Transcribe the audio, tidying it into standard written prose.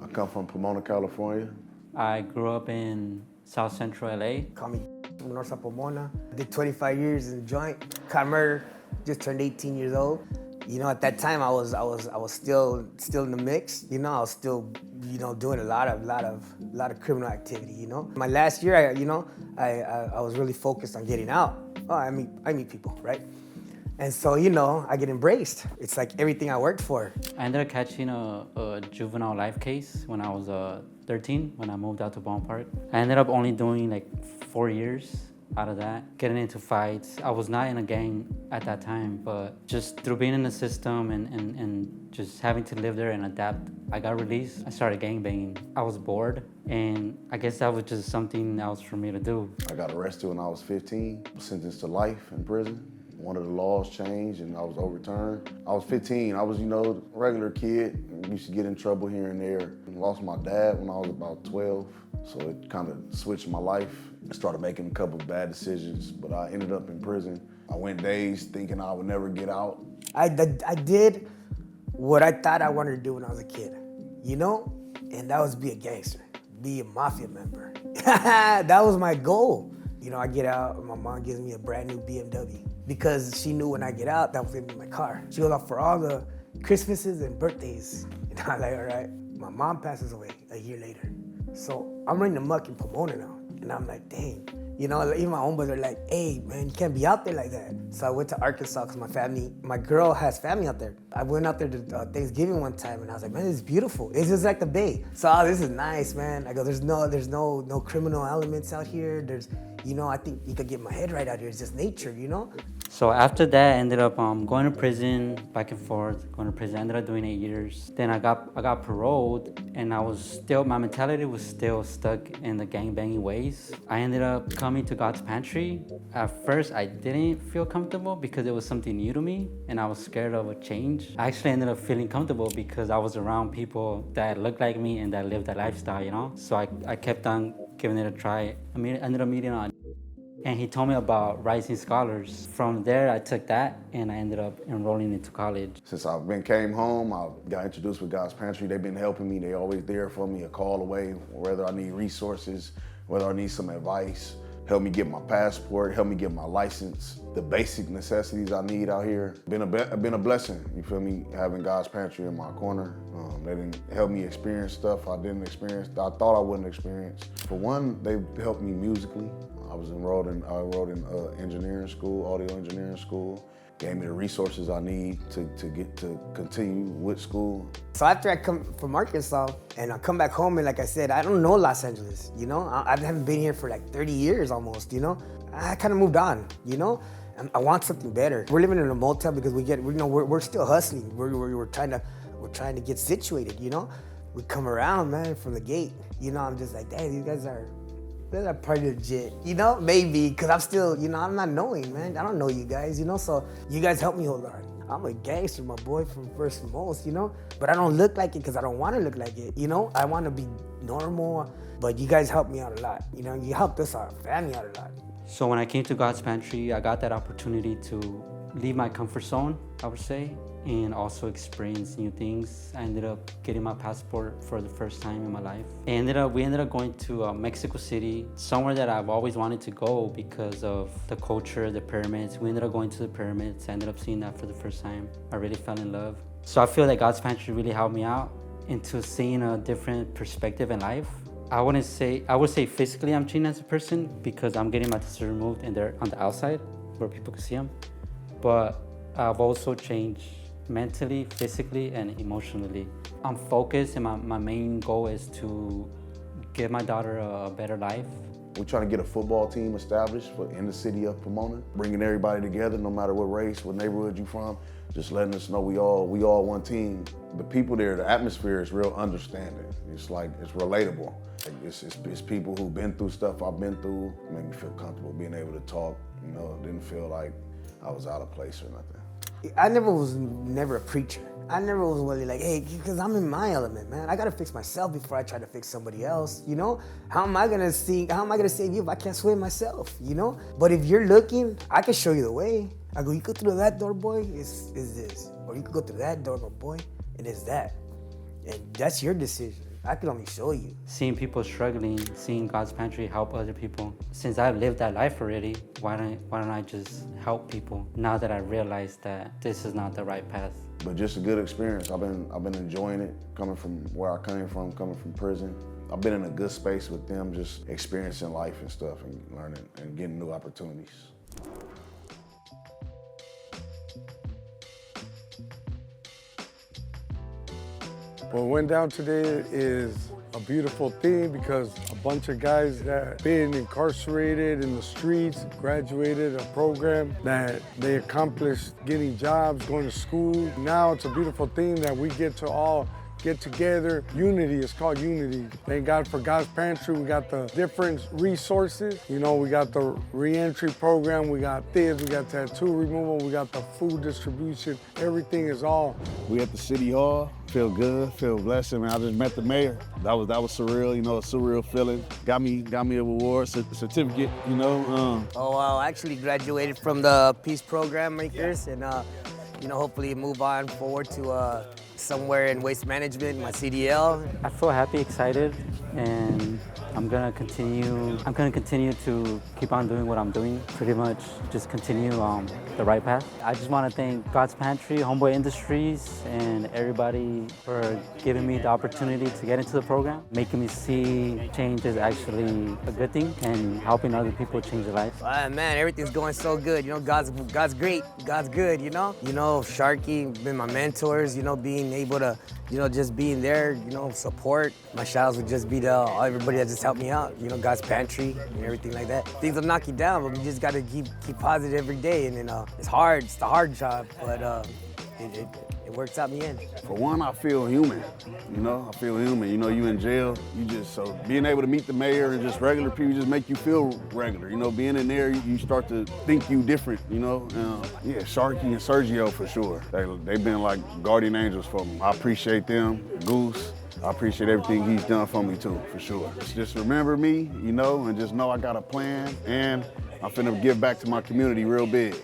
I come from Pomona, California. I grew up in South Central LA. Call me from North South Pomona. Did 25 years in the joint. Caught murder. Just turned 18 years old. You know, at that time I was still in the mix. You know, I was still, you know, doing a lot of criminal activity. You know, my last year, I was really focused on getting out. Oh, I meet people, right? And so, you know, I get embraced. It's like everything I worked for. I ended up catching a juvenile life case when I was 13, when I moved out to Bond Park. I ended up only doing like 4 years out of that, getting into fights. I was not in a gang at that time, but just through being in the system and just having to live there and adapt, I got released. I started gangbanging. I was bored, and I guess that was just something else for me to do. I got arrested when I was 15, sentenced to life in prison. One of the laws changed and I was overturned. I was 15, I was, you know, a regular kid. Used to get in trouble here and there. Lost my dad when I was about 12, so it kind of switched my life. I started making a couple of bad decisions, but I ended up in prison. I went days thinking I would never get out. I did what I thought I wanted to do when I was a kid, you know? And that was be a gangster, be a mafia member. That was my goal. You know, I get out, and my mom gives me a brand new BMW because she knew when I get out, that was gonna be my car. She goes out for all the Christmases and birthdays. And I'm like, all right. My mom passes away a year later. So I'm running amok in Pomona now. And I'm like, dang. You know, even my own boys are like, hey, man, you can't be out there like that. So I went to Arkansas because my girl has family out there. I went out there to Thanksgiving one time and I was like, man, this is beautiful. It's just like the Bay. So, oh, this is nice, man. I go, there's no criminal elements out here. You know, I think you could get my head right out here. It's just nature, you know? So after that, I ended up going to prison, back and forth, going to prison. I ended up doing 8 years. Then I got paroled, and my mentality was still stuck in the gangbanging ways. I ended up coming to God's Pantry. At first, I didn't feel comfortable because it was something new to me, and I was scared of a change. I actually ended up feeling comfortable because I was around people that looked like me and that lived that lifestyle, you know? So I kept on giving it a try. I ended up meeting and he told me about Rising Scholars. From there, I took that and I ended up enrolling into college. Since came home, I got introduced with God's Pantry. They've been helping me. They're always there for me, a call away, whether I need resources, whether I need some advice, help me get my passport, help me get my license, the basic necessities I need out here. Been a blessing, you feel me, having God's Pantry in my corner. They didn't help me experience stuff I didn't experience, I thought I wouldn't experience. For one, they helped me musically. I enrolled in engineering school, audio engineering school. Gave me the resources I need to continue with school. So after I come from Arkansas and I come back home, and like I said, I don't know Los Angeles, you know? I haven't been here for like 30 years almost, you know? I kind of moved on, you know? I want something better. We're living in a motel because we're still hustling. We're trying to get situated, you know? We come around, man, from the gate. You know, I'm just like, dang, these guys are pretty legit, you know? Maybe, because I'm still, you know, I'm not knowing, man. I don't know you guys, you know? So you guys help me hold on. I'm a gangster, my boy, from first and most, you know? But I don't look like it because I don't want to look like it, you know? I want to be normal, but you guys helped me out a lot, you know? You helped us, our family, out a lot. So when I came to God's Pantry, I got that opportunity to leave my comfort zone, I would say, and also experience new things. I ended up getting my passport for the first time in my life. We ended up going to Mexico City, somewhere that I've always wanted to go because of the culture, the pyramids. We ended up going to the pyramids. I ended up seeing that for the first time. I really fell in love. So I feel like God's Pantry really helped me out into seeing a different perspective in life. I would say physically I'm changing as a person because I'm getting my tattoos removed and they're on the outside where people can see them. But I've also changed mentally, physically, and emotionally. I'm focused, and my main goal is to give my daughter a better life. We're trying to get a football team established in the city of Pomona, bringing everybody together, no matter what race, what neighborhood you're from, just letting us know we all one team. The people there, the atmosphere is real understanding. It's relatable. It's people who've been through stuff I've been through. It made me feel comfortable being able to talk. You know, didn't feel like I was out of place or nothing. I was never a preacher. I never was really like, hey, because I'm in my element, man. I gotta fix myself before I try to fix somebody else, you know? How am I gonna save you if I can't swim myself, you know? But if you're looking, I can show you the way. I go, you go through that door, boy, it's this. Or you can go through that door, my boy, and it's that. And that's your decision. I can only show you. Seeing people struggling, seeing God's Pantry help other people. Since I've lived that life already, why don't I just help people now that I realize that this is not the right path? But just a good experience. I've been enjoying it, coming from where I came from, coming from prison. I've been in a good space with them, just experiencing life and stuff and learning and getting new opportunities. What went down today is a beautiful thing because a bunch of guys that been incarcerated in the streets graduated a program that they accomplished getting jobs, going to school. Now it's a beautiful thing that we get to all get together. Unity, it's called unity. Thank God for God's Pantry. We got the different resources. You know, we got the reentry program, we got this, we got tattoo removal, we got the food distribution. Everything is all. We at the city hall, feel good, feel blessed. Man, I just met the mayor. That was surreal, you know, a surreal feeling. Got me a reward certificate, you know. Oh, well, I actually graduated from the Peace Program Makers and, you know, hopefully move on forward to somewhere in waste management, my CDL. I feel happy, excited, and I'm gonna continue to keep on doing what I'm doing, pretty much just continue the right path. I just want to thank God's Pantry, Homeboy Industries, and everybody for giving me the opportunity to get into the program, making me see change is actually a good thing and helping other people change their life. Man, everything's going so good. You know, God's great, God's good, you know? You know, Sharky, been my mentors, you know, being able to, you know, just being there, you know, support. My shout-outs would just be to everybody that just helped me out, you know, God's Pantry and everything like that. Things will knock you down, but we just gotta keep positive every day, and then it's hard, it's the hard job, but it works out in the end. For one, I feel human, you know, I feel human. You know, you in jail, so being able to meet the mayor and just regular people just make you feel regular. You know, being in there, you start to think you different, you know. Yeah, Sharky and Sergio for sure. They've been like guardian angels for me. I appreciate them, Goose. I appreciate everything he's done for me too, for sure. Just remember me, you know, and just know I got a plan, and I'm finna give back to my community real big.